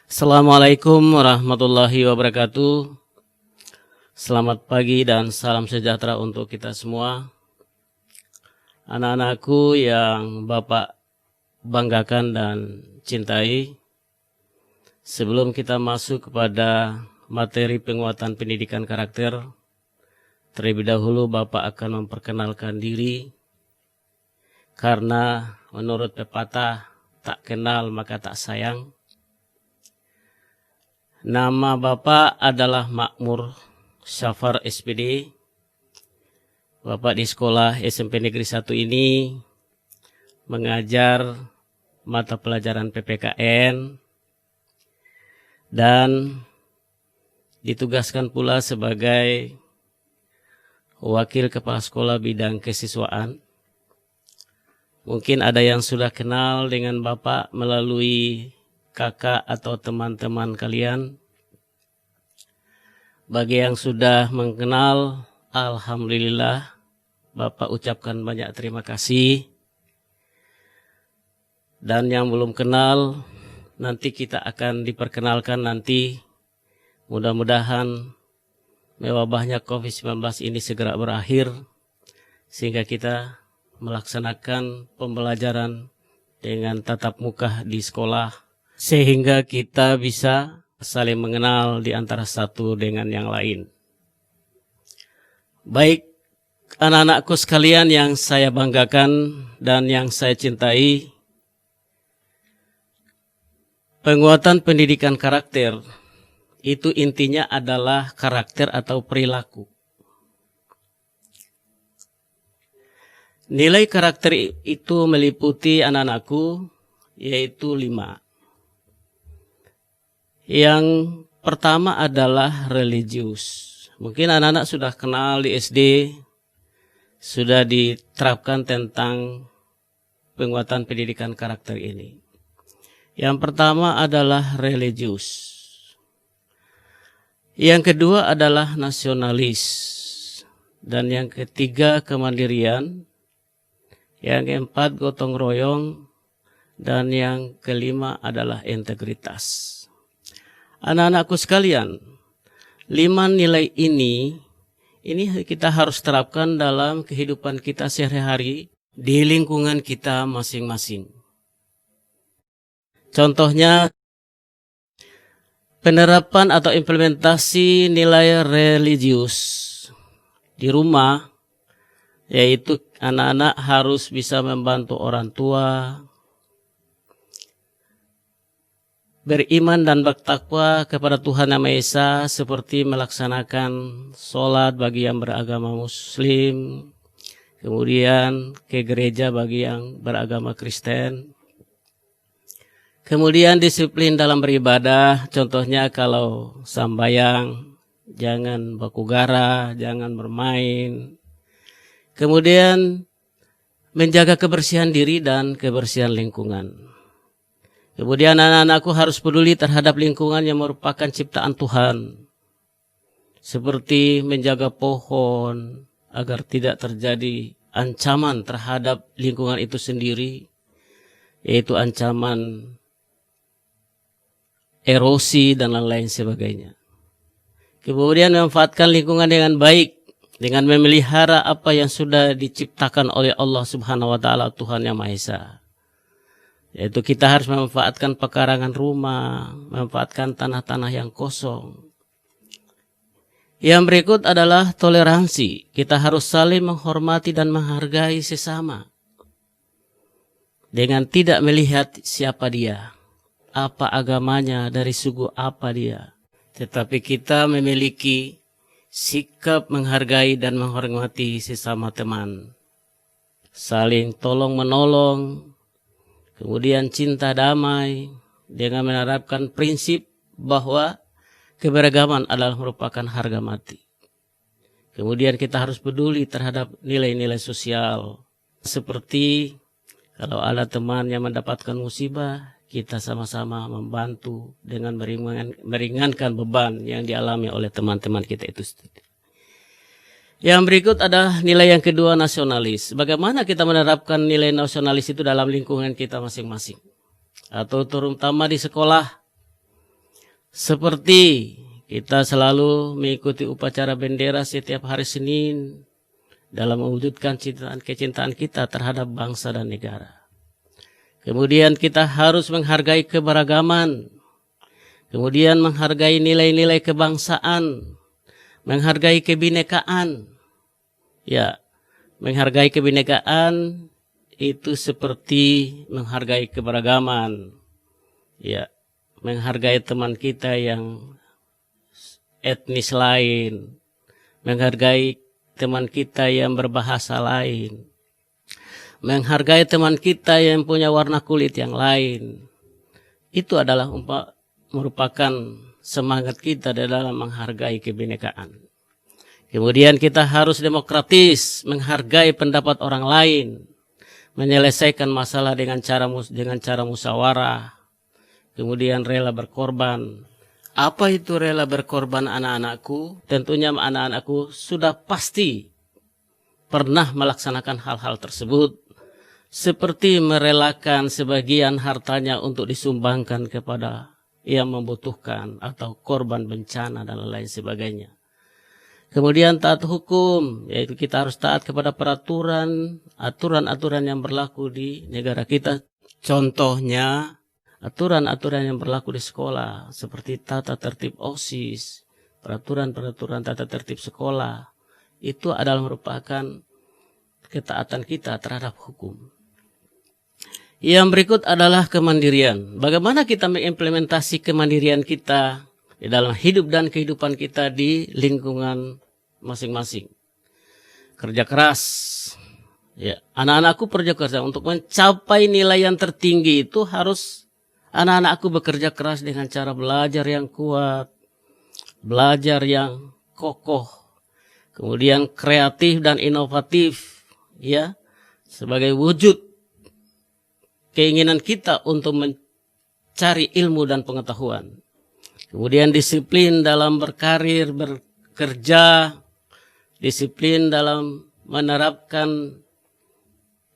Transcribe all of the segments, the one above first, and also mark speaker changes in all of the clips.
Speaker 1: Assalamualaikum warahmatullahi wabarakatuh. Selamat pagi dan salam sejahtera untuk kita semua. Anak-anakku yang Bapak banggakan dan cintai, sebelum kita masuk kepada materi penguatan pendidikan karakter, terlebih dahulu Bapak akan memperkenalkan diri, karena menurut pepatah, tak kenal maka tak sayang. Nama Bapak adalah Makmur Syafar SPD. Bapak di sekolah SMP Negeri 1 ini mengajar mata pelajaran PPKN dan ditugaskan pula sebagai wakil kepala sekolah bidang kesiswaan. Mungkin ada yang sudah kenal dengan Bapak melalui kakak atau teman-teman kalian. Bagi yang sudah mengenal, alhamdulillah, Bapak ucapkan banyak terima kasih. Dan yang belum kenal, nanti kita akan diperkenalkan nanti. Mudah-mudahan mewabahnya COVID-19 ini segera berakhir, sehingga kita melaksanakan pembelajaran dengan tatap muka di sekolah, sehingga kita bisa saling mengenal di antara satu dengan yang lain. Baik, anak-anakku sekalian yang saya banggakan dan yang saya cintai, penguatan pendidikan karakter itu intinya adalah karakter atau perilaku. Nilai karakter itu meliputi anak-anakku, yaitu 5. Yang pertama adalah religius. Mungkin anak-anak sudah kenal di SD, sudah diterapkan tentang penguatan pendidikan karakter ini. Yang pertama adalah religius. Yang kedua adalah nasionalis. Dan yang ketiga kemandirian. Yang keempat gotong royong. Dan yang kelima adalah integritas. Anak-anakku sekalian, 5 nilai ini kita harus terapkan dalam kehidupan kita sehari-hari di lingkungan kita masing-masing. Contohnya, penerapan atau implementasi nilai religius di rumah, yaitu anak-anak harus bisa membantu orang tua, beriman dan bertakwa kepada Tuhan Yang Maha Esa, seperti melaksanakan sholat bagi yang beragama Muslim, kemudian ke gereja bagi yang beragama Kristen. Kemudian disiplin dalam beribadah, contohnya kalau sambayang, jangan baku gara, jangan bermain. Kemudian menjaga kebersihan diri dan kebersihan lingkungan. Kemudian anak-anakku harus peduli terhadap lingkungan yang merupakan ciptaan Tuhan. Seperti menjaga pohon agar tidak terjadi ancaman terhadap lingkungan itu sendiri, yaitu ancaman erosi dan lain-lain sebagainya. Kemudian memanfaatkan lingkungan dengan baik, dengan memelihara apa yang sudah diciptakan oleh Allah Subhanahu wa Ta'ala, Tuhan Yang Maha Esa. Yaitu kita harus memanfaatkan pekarangan rumah, memanfaatkan tanah-tanah yang kosong. Yang berikut adalah toleransi. Kita harus saling menghormati dan menghargai sesama. Dengan tidak melihat siapa dia, apa agamanya, dari suku apa dia. Tetapi kita memiliki sikap menghargai dan menghormati sesama teman. Saling tolong-menolong. Kemudian cinta damai dengan menerapkan prinsip bahwa keberagaman adalah merupakan harga mati. Kemudian kita harus peduli terhadap nilai-nilai sosial. Seperti kalau ada teman yang mendapatkan musibah, kita sama-sama membantu dengan meringankan beban yang dialami oleh teman-teman kita itu sendiri. Yang berikut adalah nilai yang kedua, nasionalis. Bagaimana kita menerapkan nilai nasionalis itu dalam lingkungan kita masing-masing. Atau terutama di sekolah. Seperti kita selalu mengikuti upacara bendera setiap hari Senin dalam mewujudkan kecintaan kita terhadap bangsa dan negara. Kemudian kita harus menghargai keberagaman. Kemudian menghargai nilai-nilai kebangsaan. Menghargai kebinekaan. Ya, menghargai kebinekaan itu seperti menghargai keberagaman. Ya, menghargai teman kita yang etnis lain. Menghargai teman kita yang berbahasa lain. Menghargai teman kita yang punya warna kulit yang lain. Itu adalah merupakan semangat kita dalam menghargai kebinekaan. Kemudian kita harus demokratis, menghargai pendapat orang lain, menyelesaikan masalah dengan cara musyawarah, kemudian rela berkorban. Apa itu rela berkorban anak-anakku? Tentunya anak-anakku sudah pasti pernah melaksanakan hal-hal tersebut, seperti merelakan sebagian hartanya untuk disumbangkan kepada yang membutuhkan atau korban bencana dan lain sebagainya. Kemudian taat hukum, yaitu kita harus taat kepada aturan-aturan yang berlaku di negara kita. Contohnya, aturan-aturan yang berlaku di sekolah, seperti tata tertib OSIS, peraturan-peraturan tata tertib sekolah, itu adalah merupakan ketaatan kita terhadap hukum. Yang berikut adalah kemandirian. Bagaimana kita mengimplementasi kemandirian kita di dalam hidup dan kehidupan kita di lingkungan masing-masing. Kerja keras. Ya, anak-anakku kerja keras. Untuk mencapai nilai yang tertinggi itu harus anak-anakku bekerja keras dengan cara belajar yang kuat, belajar yang kokoh, kemudian kreatif dan inovatif, ya, sebagai wujud keinginan kita untuk mencari ilmu dan pengetahuan. Kemudian disiplin dalam berkarir, bekerja, disiplin dalam menerapkan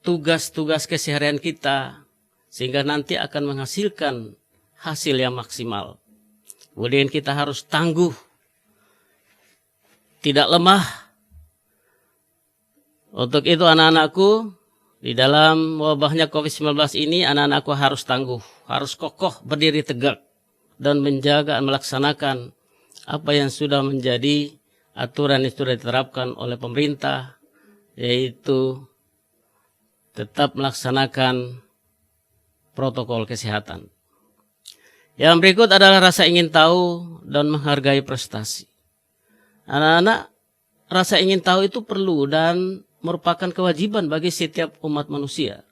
Speaker 1: tugas-tugas keseharian kita, sehingga nanti akan menghasilkan hasil yang maksimal. Kemudian kita harus tangguh, tidak lemah. Untuk itu anak-anakku, di dalam wabahnya COVID-19 ini, anak-anakku harus tangguh, harus kokoh, berdiri tegak, dan menjaga dan melaksanakan apa yang sudah menjadi aturan yang sudah diterapkan oleh pemerintah, yaitu tetap melaksanakan protokol kesehatan. Yang berikut adalah rasa ingin tahu dan menghargai prestasi. Anak-anak, rasa ingin tahu itu perlu dan merupakan kewajiban bagi setiap umat manusia.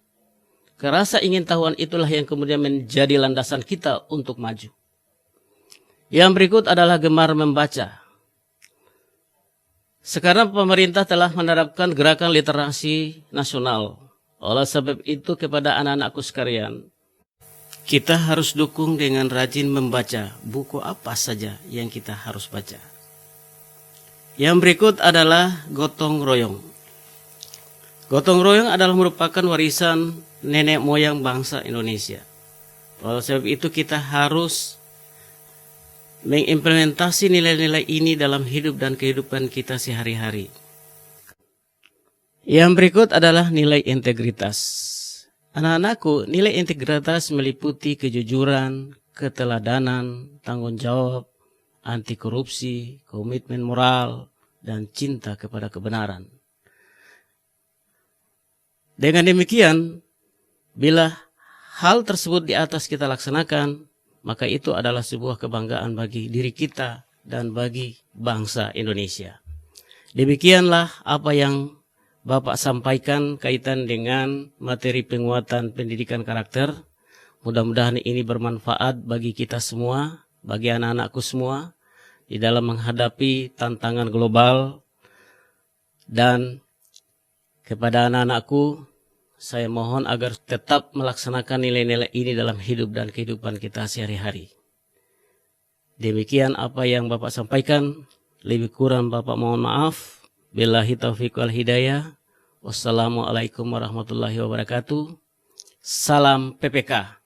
Speaker 1: Rasa ingin tahuan itulah yang kemudian menjadi landasan kita untuk maju. Yang berikut adalah gemar membaca. Sekarang pemerintah telah menerapkan gerakan literasi nasional. Oleh sebab itu kepada anak-anakku sekalian, kita harus dukung dengan rajin membaca buku apa saja yang kita harus baca. Yang berikut adalah gotong royong. Gotong royong adalah merupakan warisan nenek moyang bangsa Indonesia. Oleh sebab itu kita harus mengimplementasi nilai-nilai ini dalam hidup dan kehidupan kita sehari-hari. Yang berikut adalah nilai integritas. Anak-anakku, nilai integritas meliputi kejujuran, keteladanan, tanggung jawab, anti korupsi, komitmen moral, dan cinta kepada kebenaran. Dengan demikian, bila hal tersebut di atas kita laksanakan, maka itu adalah sebuah kebanggaan bagi diri kita dan bagi bangsa Indonesia. Demikianlah apa yang Bapak sampaikan kaitan dengan materi penguatan pendidikan karakter. Mudah-mudahan ini bermanfaat bagi kita semua, bagi anak-anakku semua, di dalam menghadapi tantangan global. Dan kepada anak-anakku, saya mohon agar tetap melaksanakan nilai-nilai ini dalam hidup dan kehidupan kita sehari-hari. Demikian apa yang Bapak sampaikan. Lebih kurang Bapak mohon maaf. Billahi taufiq wal hidayah. Wassalamualaikum warahmatullahi wabarakatuh. Salam PPK.